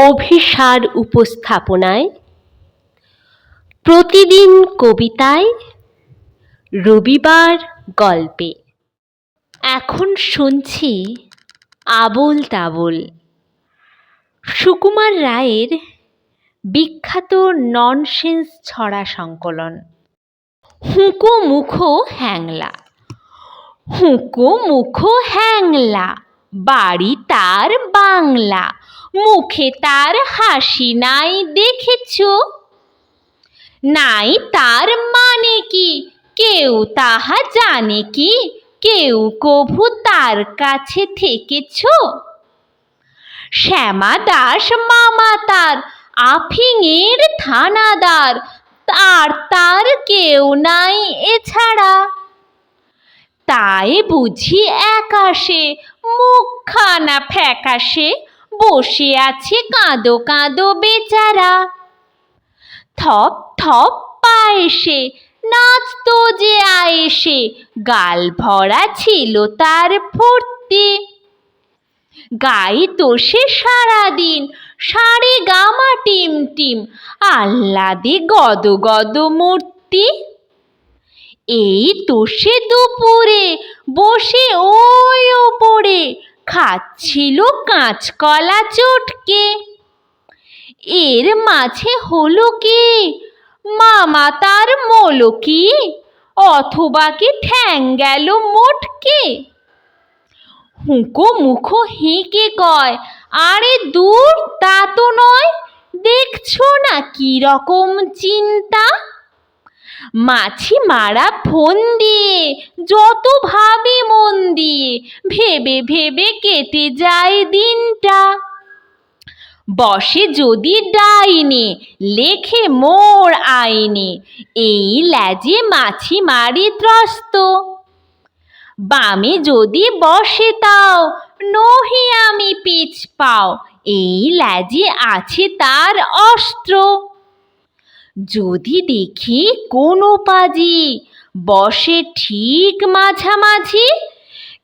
অভিসার উপস্থাপনায়, প্রতিদিন কবিতায়, রবিবার গল্পে। এখন শুনছি আবোল তাবোল, সুকুমার রায়ের বিখ্যাত ননসেন্স ছড়া সংকলন। হুঁকো মুখো হ্যাংলা, হুঁকো মুখো হ্যাংলা, বাড়ি তার বাংলা, মুখে তার হাসি নাই দেখেছো? নাই তার মানে কি কেউ তাহা জানে কি? কেউ কভু তার কাছে থেকেছো? শ্যামা দাস মামা তার আফিংয়ের থানাদার, আর তার কেউ নাই এছাড়া। তাই বুঝি একাশে মুখখানা ফ্যাকাশে বসে আছে কাঁদো কাঁদো বেচারা। থপ থপ পায়েসে নাচতো যে আয়েসে, গাল ভরা ছিল তার ফুর্তি। গাইতো সে সারাদিন সারে গামা টিম টিম, আহ্লাদে গদ গদ মূর্তি। এই তো সে দুপুরে বসে ওই ওপরে খাচ্ছিল কাঁচকলা চটকে। এর মাঝে হলো কি মামা তার মলো কি, অথবা কি ঠ্যাং গেল মোটকে। হুঁকো মুখো হেঁকে কয়, আরে দূর তা তো নয়, দেখছো না কি রকম চিন্তা। মাছি মারা ফোন দিয়ে যত ভাবি মন দিয়ে, ভেবে ভেবে কেটে যায় দিনটা। বসে যদি ডাইনে লেখে মোর আইনে, এই ল্যাজে মাছি মারি ত্রস্ত। বামে যদি বসে তাও নহি আমি পিছ পাও, এই ল্যাজে আছে তার অস্ত্র। যদি দেখি কোনো পাজি বসে ঠিক মাঝামাঝি,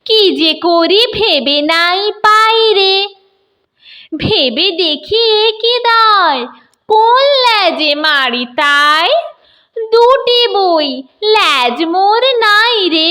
কি যে করি ভেবে নাই পাই রে। ভেবে দেখি এ কি দায়, কোন ল্যাজে মারি তাই। দুটি বই ল্যাজ মোর নাই রে।